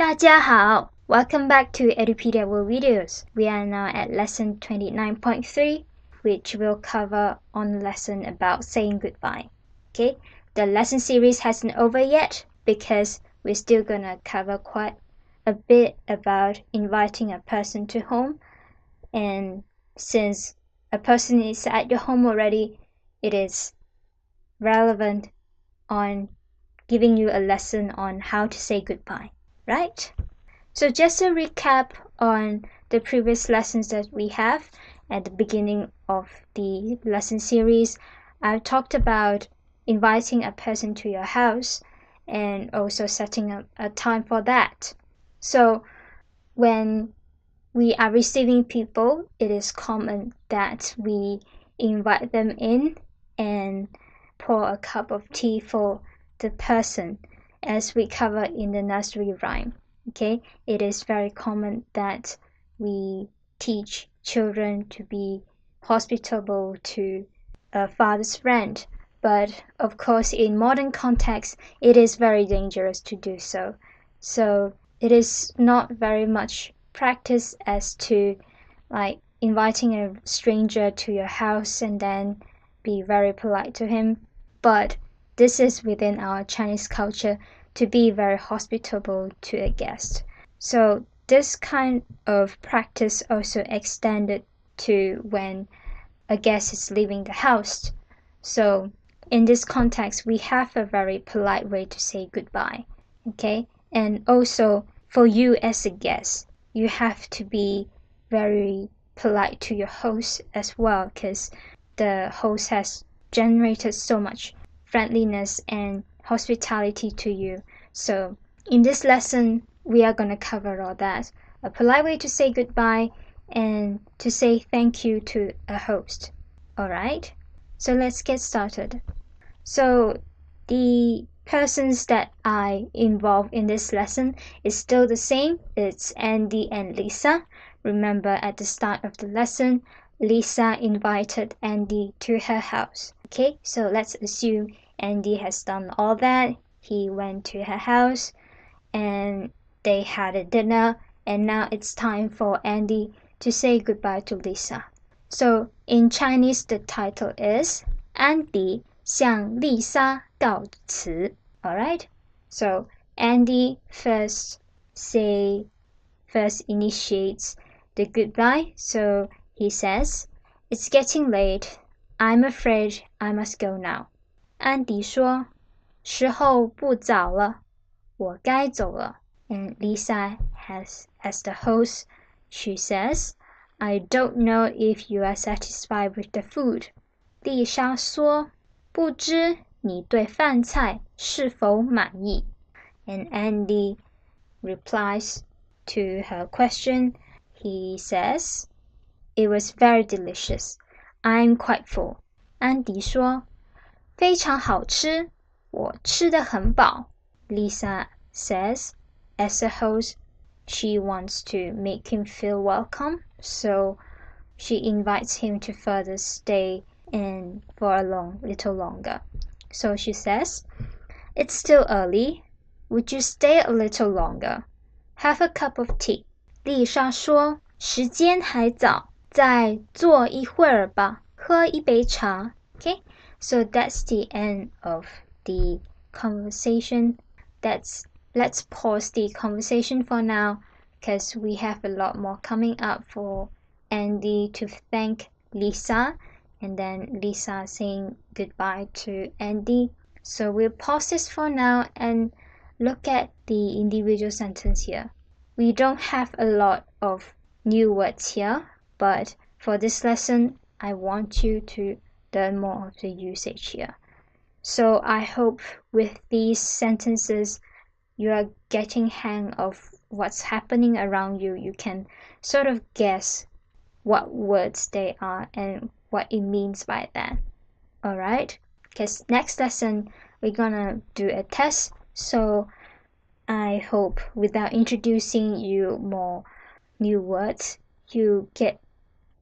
大家好! Welcome back to Edupedia World Videos. We are now at lesson 29.3, which will cover on the lesson about saying goodbye. Okay, the lesson series hasn't over yet because we're still gonna cover quite a bit about inviting a person to home. And since a person is at your home already, it is relevant on giving you a lesson on how to say goodbye. Right? So just a recap on the previous lessons that we have at the beginning of the lesson series. I've talked about inviting a person to your house and also setting up a time for that. So when we are receiving people, it is common that we invite them in and pour a cup of tea for the person, as we cover in the nursery rhyme. Okay, it is very common that we teach children to be hospitable to a father's friend, but of course in modern context it is very dangerous to do so. So it is not very much practice as to like inviting a stranger to your house and then be very polite to him, but this is within our Chinese culture to be very hospitable to a guest. So this kind of practice also extended to when a guest is leaving the house. So in this context, we have a very polite way to say goodbye. Okay, and also for you as a guest, you have to be very polite to your host as well, because the host has generated so much friendliness and hospitality to you. So in this lesson, we are going to cover all that. A polite way to say goodbye and to say thank you to a host. Alright, so let's get started. So the persons that I involve in this lesson is still the same. It's Andy and Lisa. Remember at the start of the lesson, Lisa invited Andy to her house. Okay, so let's assume Andy has done all that. He went to her house and they had a dinner, and now it's time for Andy to say goodbye to Lisa. So in Chinese, the title is Andy 向丽莎告辞. Alright, so Andy first initiates the goodbye. So he says, "It's getting late. I'm afraid I must go now." 安迪说，时候不早了，我该走了。And Lisa as the host, she says, "I don't know if you are satisfied with the food." 丽莎说，不知你对饭菜是否满意。And Andy replies to her question. He says, "It was very delicious. I'm quite full." 安迪说，非常好吃，我吃得很饱。Lisa says, as a host, she wants to make him feel welcome, so she invites him to further stay in for a little longer. So she says, "It's still early. Would you stay a little longer? Have a cup of tea." 丽莎说，时间还早，再坐一会儿吧，喝一杯茶。Okay, so that's the end of the conversation. Let's pause the conversation for now, because we have a lot more coming up for Andy to thank Lisa, and then Lisa saying goodbye to Andy. So we'll pause this for now and look at the individual sentence here. We don't have a lot of new words here, but for this lesson, I want you to learn more of the usage here. So I hope with these sentences, you are getting hang of what's happening around you. You can sort of guess what words they are and what it means by that. Alright? Because next lesson, we're gonna do a test. So I hope without introducing you more new words, you get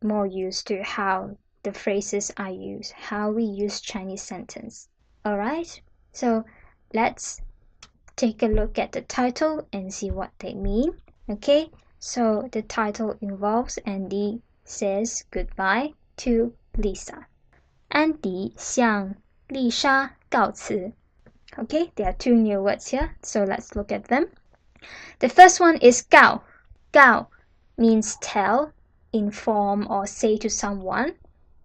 more used to how the phrases are used, how we use Chinese sentence. Alright? So let's take a look at the title and see what they mean. Okay, so the title involves Andy says goodbye to Lisa. 安迪向丽莎告辞. Okay, there are two new words here, so let's look at them. The first one is 告. 告 means tell, inform, or say to someone.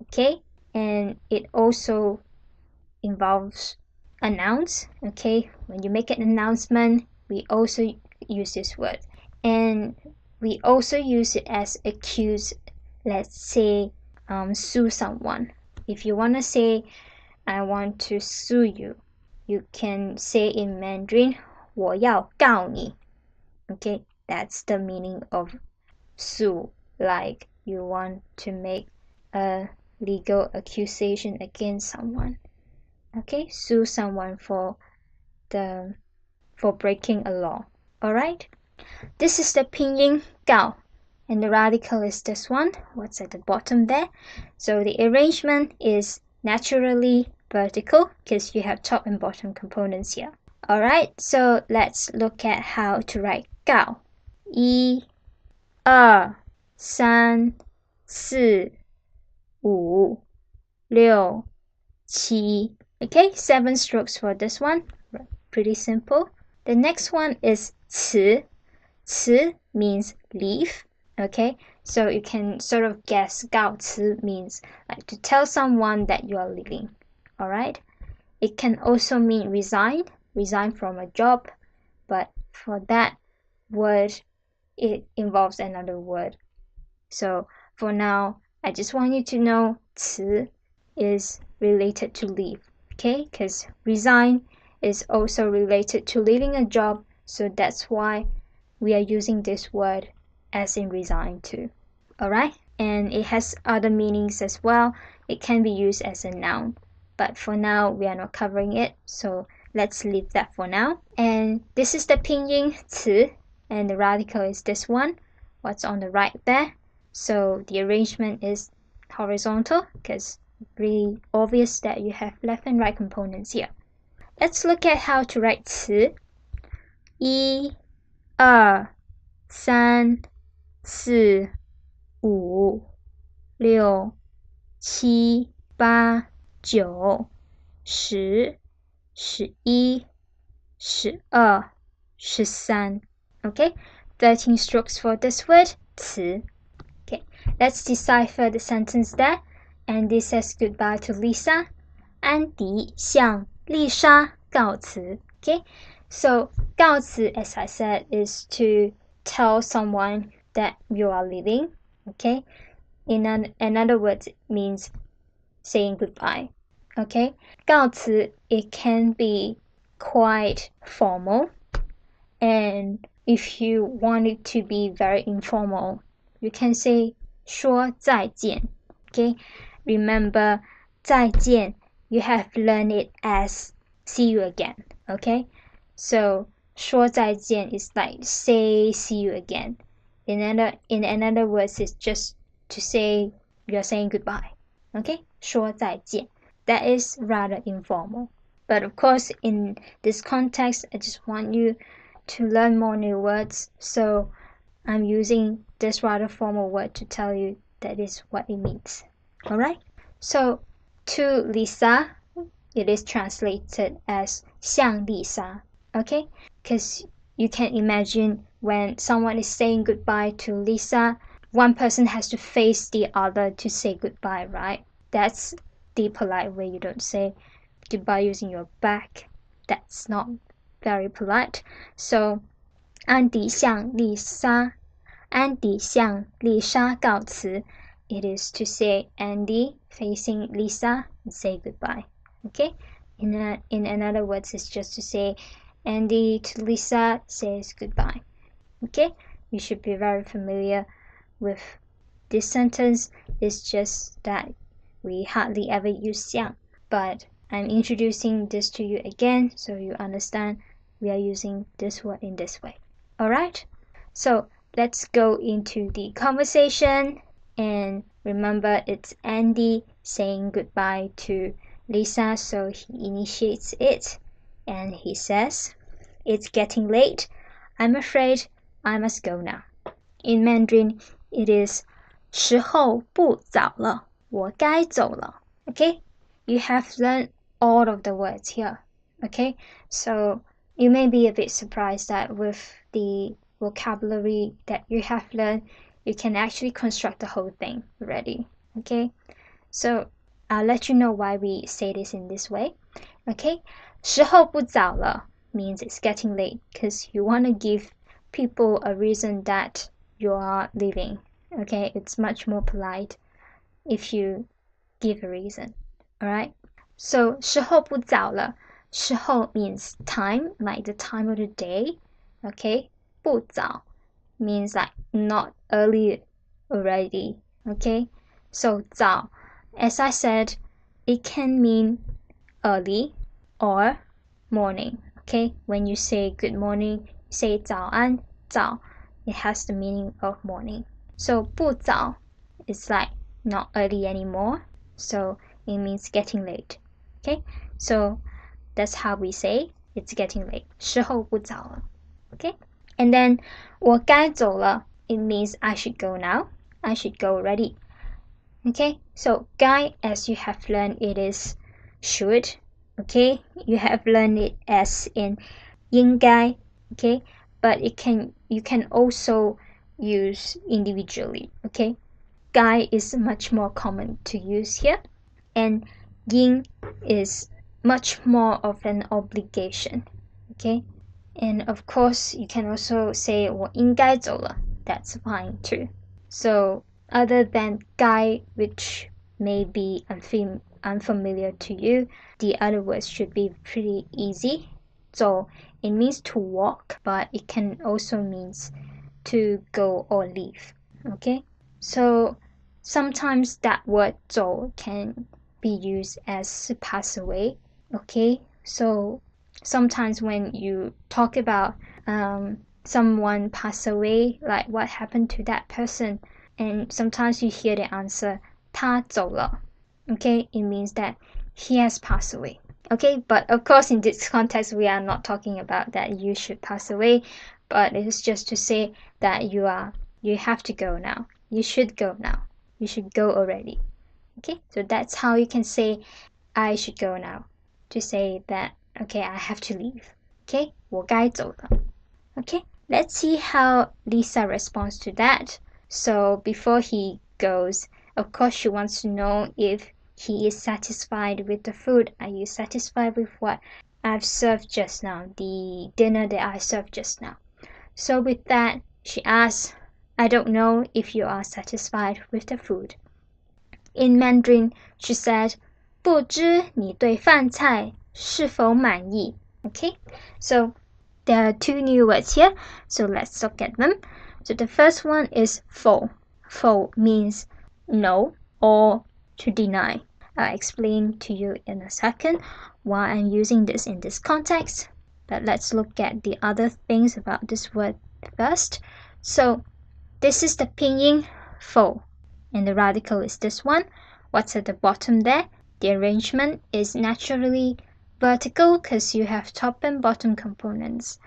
Okay, and it also involves announce. Okay, when you make an announcement, we also use this word. And we also use it as accuse. Let's say sue someone. If you want to say I want to sue you, you can say in Mandarin 我要告你. Okay, that's the meaning of sue, like you want to make a legal accusation against someone. Okay, sue someone for breaking a law. Alright, this is the pinyin 告, and the radical is this one, what's at the bottom there. So the arrangement is naturally vertical because you have top and bottom components here. Alright, so let's look at how to write 告. 1 2 3 4 5 6 7. Okay, 7 strokes for this one. Pretty simple. The next one is 辞. 辞 means leave. Okay, so you can sort of guess 告辞 means like to tell someone that you are leaving. Alright, it can also mean resign from a job, but for that word it involves another word. So for now, I just want you to know 辞 is related to leave. Okay, because resign is also related to leaving a job, so that's why we are using this word as in resign too. Alright, and it has other meanings as well. It can be used as a noun, but for now we are not covering it, so let's leave that for now. And this is the pinyin 词, and the radical is this one, what's on the right there. So the arrangement is horizontal because really obvious that you have left and right components here. Let's look at how to write 词. 1 2 3 4 5 6 7 8 9 10 11 12 13. Okay, 13 strokes for this word, 词. Okay, let's decipher the sentence there. Andy says goodbye to Lisa. 安迪向丽莎告辞. Okay, so 告辞, as I said, is to tell someone that you are leaving. Okay, in other words, it means saying goodbye. Okay, 告辞, it can be quite formal, and if you want it to be very informal, you can say 说再见. Okay, remember 再见, you have learned it as see you again. Okay, so 说再见 is like say see you again. In another words, it's just to say you're saying goodbye. Okay, 说再见. That is rather informal. But of course, in this context, I just want you to learn more new words. So I'm using this rather formal word to tell you that is what it means. Alright? So to Lisa, it is translated as 向丽莎. Okay? Because you can imagine when someone is saying goodbye to Lisa, one person has to face the other to say goodbye, right? That's the polite way. You don't say goodbye using your back. That's not very polite. So 安迪向丽莎 Andy 向丽莎告辞. It is to say Andy facing Lisa and say goodbye. Okay? In another words, it's just to say Andy to Lisa says goodbye. Okay? You should be very familiar with this sentence. It's just that we hardly ever use 向. But I'm introducing this to you again so you understand we are using this word in this way. Alright? So let's go into the conversation, and remember it's Andy saying goodbye to Lisa, so he initiates it and he says it's getting late. I'm afraid I must go now. In Mandarin, it is 时候不早了，我该走了. Okay, you have learned all of the words here. Okay, so you may be a bit surprised that with the vocabulary that you have learned, you can actually construct the whole thing already. Okay, so I'll let you know why we say this in this way. Okay, 时候不早了 means it's getting late because you want to give people a reason that you are leaving. Okay, it's much more polite if you give a reason. Alright, so 时候不早了，时候 means time, like the time of the day. Okay, 不早 means like not early already. Okay, so 早, as I said, it can mean early or morning. Okay, when you say good morning, you say 早安, 早, it has the meaning of morning. So 不早 is like not early anymore, so it means getting late. Okay, so that's how we say it's getting late. 时候不早了. Okay, and then 我该走了 it means I should go now. I should go already. Okay, so 该 as you have learned it is should. Okay, you have learned it as in 应该. Okay, but you can also use individually. Okay, 该 is much more common to use here, and 应 is much more of an obligation. Okay, and of course you can also say 我应该走了. That's fine too. So other than 该, which may be unfamiliar to you, the other words should be pretty easy. So it means to walk, but it can also means to go or leave. Okay, so sometimes that word 走 can be used as pass away. Okay, so sometimes when you talk about someone pass away, like what happened to that person, and sometimes you hear the answer 他走了. Okay, it means that he has passed away. Okay, but of course in this context we are not talking about that you should pass away, but it is just to say that you have to go now. You should go now. You should go already. Okay, so that's how you can say I should go now, to say that okay, I have to leave. Okay, 我该走了. Okay, let's see how Lisa responds to that. So before he goes, of course she wants to know if he is satisfied with the food. Are you satisfied with what I've served just now, the dinner that I served just now? So with that, she asks, I don't know if you are satisfied with the food. In Mandarin, she said, 不知你对饭菜是否满意? Okay, so there are two new words here, so let's look at them. So the first one is 否. 否 means no or to deny. I'll explain to you in a second why I'm using this in this context. But let's look at the other things about this word first. So this is the pinyin 否, and the radical is this one. What's at the bottom there? The arrangement is naturally vertical because you have top and bottom components.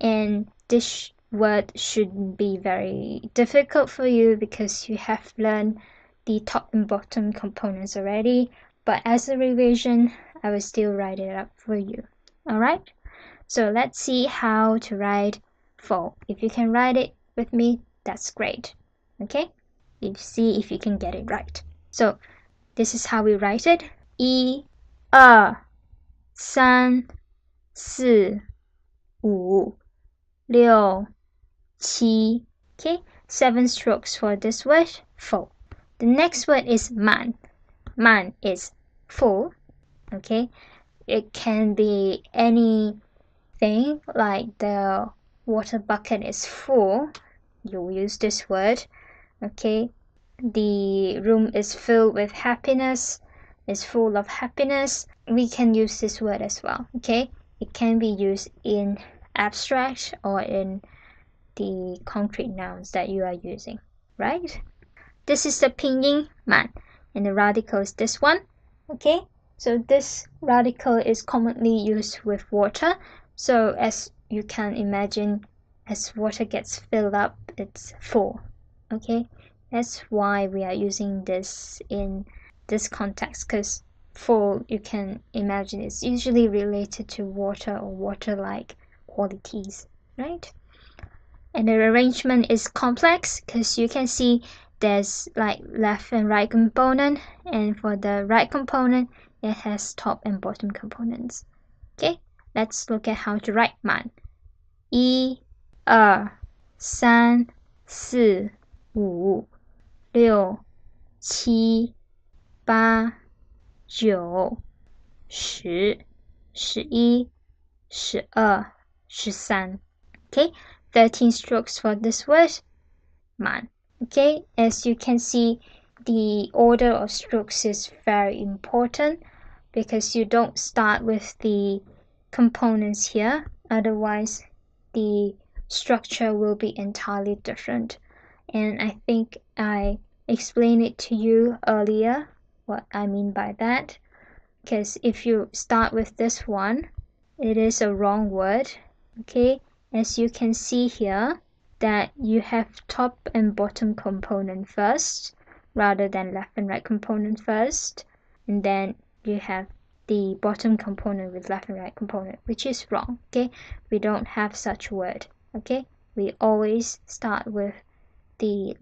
And this word shouldn't be very difficult for you because you have learned the top and bottom components already. But as a revision, I will still write it up for you. Alright? So let's see how to write 否. If you can write it with me, that's great. Okay? See if you can get it right. So this is how we write it. 1, 2, 3, 4, 5, 6, 7. Okay? 7 strokes for this word, 否. The next word is 满. 满 is full. Okay? It can be anything, like the water bucket is full. You'll use this word. Okay? The room is filled with happiness. Is full of happiness. We can use this word as well. Okay? It can be used in abstract or in the concrete nouns that you are using. Right? This is the pinyin 满, and the radical is this one. Okay? So this radical is commonly used with water. So as you can imagine as water gets filled up, it's full. Okay, that's why we are using this in this context, because full, you can imagine, it's usually related to water or water-like qualities, right? And the arrangement is complex because you can see there's like left and right component, and for the right component it has top and bottom components. Okay, let's look at how to write 满。1、2、3、4、5、6、7、8、9、10、11、12、13. Okay, 13 strokes for this word, 满. Okay, as you can see, the order of strokes is very important because you don't start with the components here, otherwise the structure will be entirely different. And I think I explained it to you earlier what I mean by that, because if you start with this one, it is a wrong word. Okay, as you can see here, that you have top and bottom component first rather than left and right component first, and then you have the bottom component with left and right component, which is wrong. Okay, we don't have such word. Okay, we always start with the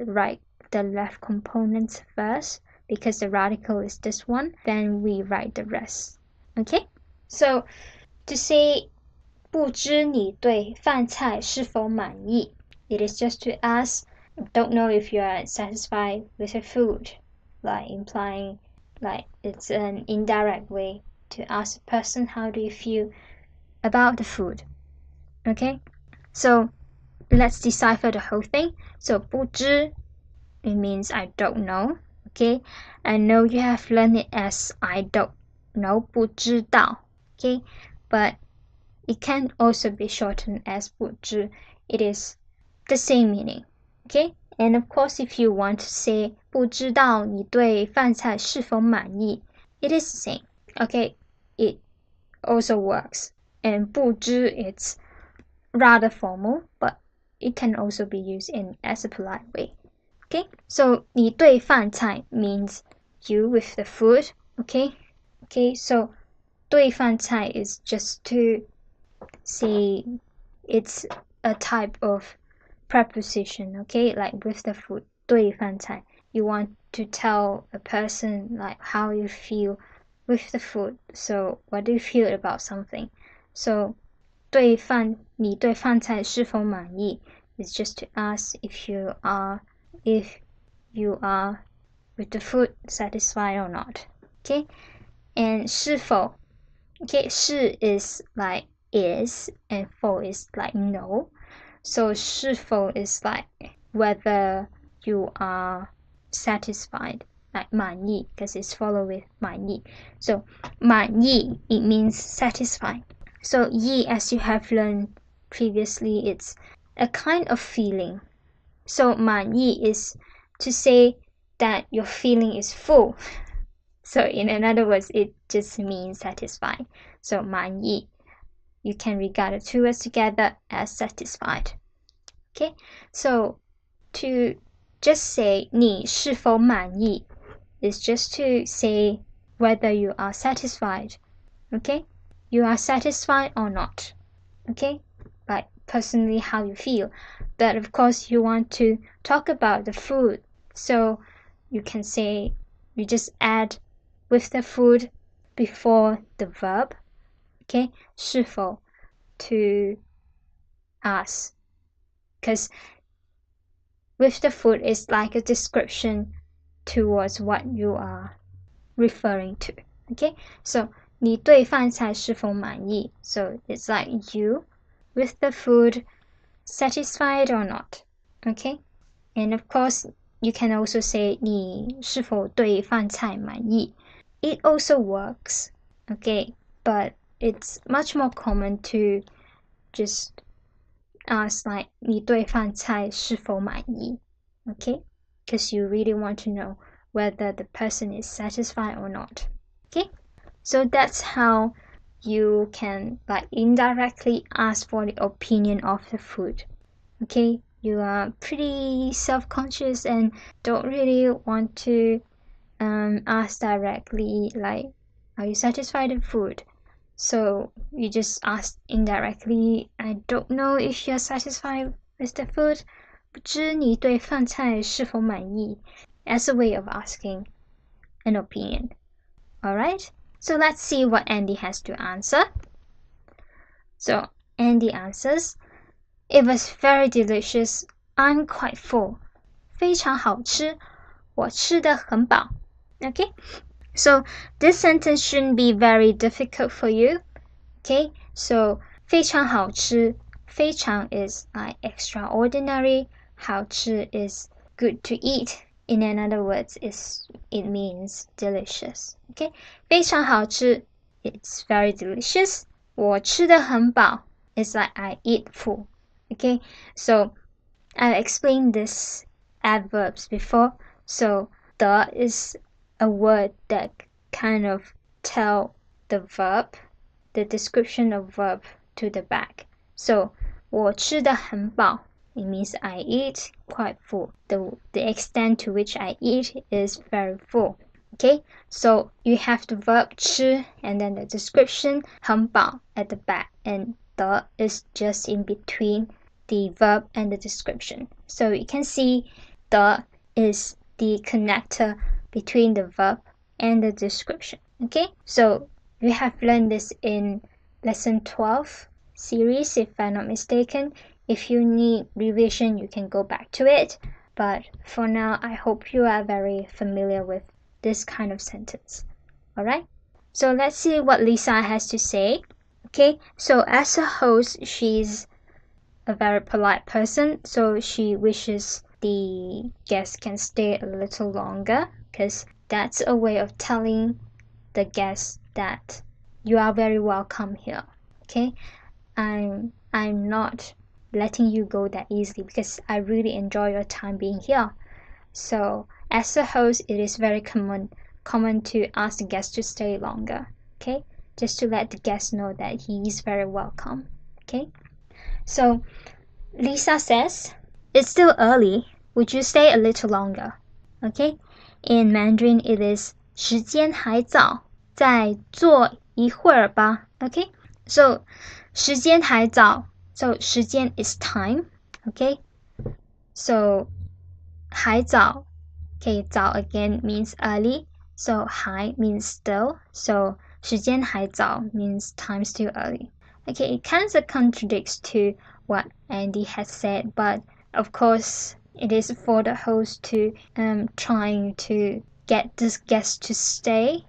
left components first, because the radical is this one, then we write the rest. Okay, so to say 不知你对饭菜是否满意, it is just to ask, don't know if you are satisfied with your food, like implying like it's an indirect way to ask a person how do you feel about the food. Okay, so let's decipher the whole thing. So 不知, it means I don't know. Okay, I know you have learned it as I don't know, 不知道. Okay, but it can also be shortened as 不知. It is the same meaning. Okay, and of course if you want to say 不知道你对饭菜是否满意, it is the same. Okay, it also works. And 不知, it's rather formal, but it can also be used in as a polite way. Okay, so 你对饭菜 means you with the food. Okay, so 对饭菜 is just to say it's a type of preposition. Okay, like with the food, 对饭菜, you want to tell a person like how you feel with the food. So what do you feel about something? So 你对饭菜是否满意 is just to ask if you are with the food satisfied or not. Okay, and 是否, okay, 是 is like is and 否 is like no. So 是否 is like whether you are satisfied, like 满意, because it's followed with 满意. So 满意, it means satisfied. So 意, as you have learned previously, it's a kind of feeling. So 满意 is to say that your feeling is full. So in other words, it just means satisfied. So 满意, you can regard the two words together as satisfied. Okay, so to just say 你是否满意 is just to say whether you are satisfied. Okay, you are satisfied or not. Okay, like personally how you feel. But of course you want to talk about the food, so you can say, you just add with the food before the verb. Okay, 是否 to ask, because with the food is like a description towards what you are referring to. Okay, so 你对饭菜是否满意? So it's like you with the food satisfied or not. Okay, and of course you can also say 你是否对饭菜满意? It also works. Okay, but it's much more common to just ask like 你对饭菜是否满意? Okay, because you really want to know whether the person is satisfied or not. Okay, so that's how you can like indirectly ask for the opinion of the food. Okay, you are pretty self-conscious and don't really want to ask directly like, are you satisfied with food? So you just ask indirectly, I don't know if you're satisfied with the food. 不知你对饭菜是否满意? As a way of asking an opinion. Alright, so let's see what Andy has to answer. So Andy answers, it was very delicious. I'm quite full. 非常好吃，我吃得很饱. Okay, so this sentence shouldn't be very difficult for you. Okay, so 非常好吃，非常 is like extraordinary, 好吃 is good to eat. In other words, it means delicious. Okay, 非常好吃 it's very delicious. 我吃得很饱 it's like I eat full. Okay, so I explained this adverbs before. So 的 is a word that kind of tell the verb, the description of verb to the back. So 我吃得很饱 it means I eat quite full. The extent to which I eat is very full. Okay, so you have the verb 吃 and then the description 很饱 at the back, and the is just in between the verb and the description. So you can see the is the connector between the verb and the description. Okay, so we have learned this in lesson 12 series, if I'm not mistaken. If you need revision, you can go back to it. But for now, I hope you are very familiar with this kind of sentence. Alright, so let's see what Lisa has to say. Okay, so as a host, she's a very polite person, so she wishes the guest can stay a little longer, because that's a way of telling the guest that you are very welcome here. Okay, I'm not letting you go that easily because I really enjoy your time being here. So as a host, it is very common to ask the guest to stay longer. Okay, just to let the guest know that he is very welcome. Okay, so Lisa says, it's still early. Would you stay a little longer? Okay, in Mandarin it is 时间还早，再坐一会儿吧. Okay, so 时间还早, so 时间 is time. Okay, so 还早, okay, 早 again means early, so 还 means still, so 时间还早 means time still early. Okay, it kind of contradicts to what Andy has said, but of course it is for the host to trying to get this guest to stay.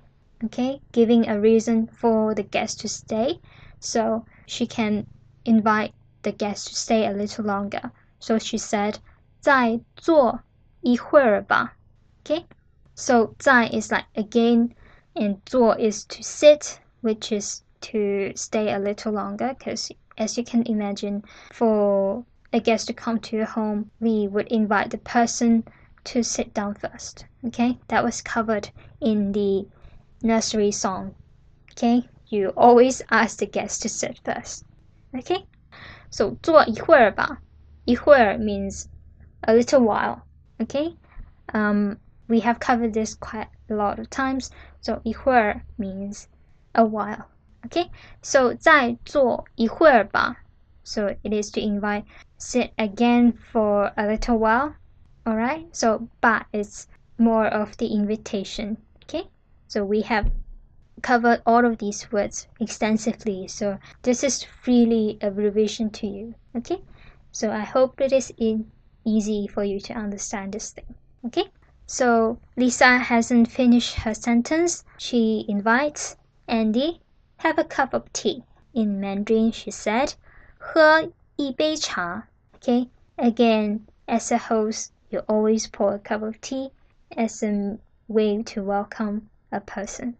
Okay, giving a reason for the guest to stay, so she can invite the guest to stay a little longer. So she said, 再坐一会儿吧. Okay, so 在 is like again, and 坐 is to sit, which is to stay a little longer, because as you can imagine, for a guest to come to your home, we would invite the person to sit down first. Okay, that was covered in the nursery song. Okay, you always ask the guest to sit first. Okay, so 坐一会儿吧. 一会儿 means a little while. Okay, we have covered this quite a lot of times. So 一会儿 means a while. Okay, so 再坐一会儿吧. So it is to invite, sit again for a little while. Alright, so 吧 is more of the invitation. Okay, so we have covered all of these words extensively, so this is really a revision to you. Okay, so I hope it is easy for you to understand this thing. Okay, so Lisa hasn't finished her sentence. She invites Andy, have a cup of tea. In Mandarin, she said, 喝一杯茶. Okay, again, as a host, you always pour a cup of tea as a way to welcome a person.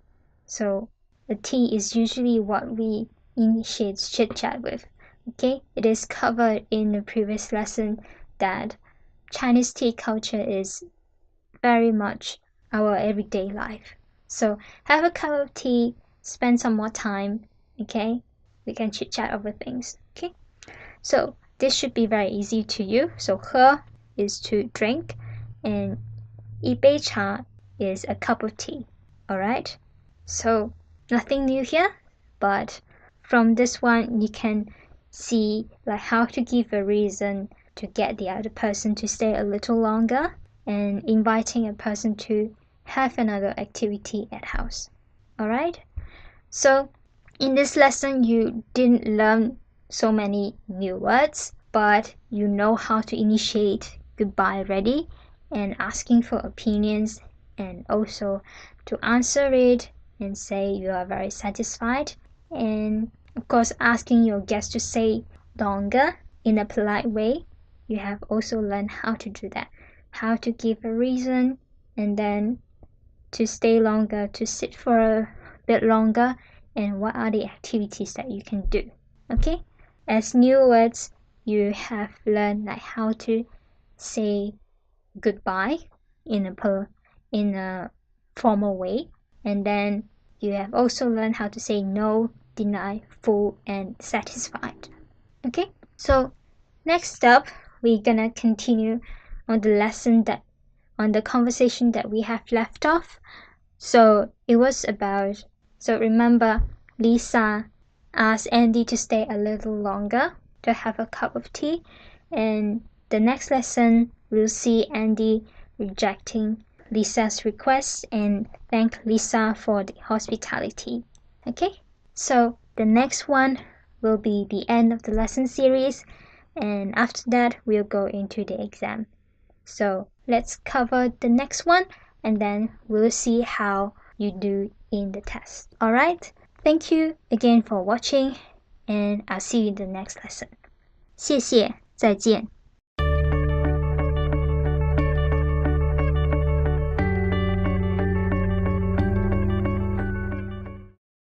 So the tea is usually what we initiate chit-chat with. Okay, it is covered in the previous lesson that Chinese tea culture is very much our everyday life. So have a cup of tea, spend some more time, Okay, we can chit chat over things. Okay, so this should be very easy to you. So 喝 is to drink, and 一杯茶 is a cup of tea. Alright, so nothing new here, but from this one you can see like how to give a reason to get the other person to stay a little longer, and inviting a person to have another activity at house. Alright, so in this lesson you didn't learn so many new words, but you know how to initiate goodbye already, and asking for opinions, and also to answer it and say you are very satisfied, and of course asking your guest to stay longer in a polite way. You have also learned how to do that, how to give a reason, and then to stay longer, to sit for a bit longer, and what are the activities that you can do. Okay, as new words you have learned like how to say goodbye in a formal way, and then you have also learned how to say no, deny, full, and satisfied. Okay, so next up we're gonna continue on the lesson that on the conversation that we have left off. So it was about, so remember, Lisa asked Andy to stay a little longer to have a cup of tea, and the next lesson we'll see Andy rejecting Lisa's request and thank Lisa for the hospitality. Okay, so the next one will be the end of the lesson series, and after that we'll go into the exam. So let's cover the next one, and then we'll see how you do in the test. Alright, thank you again for watching, and I'll see you in the next lesson. 谢谢，再见。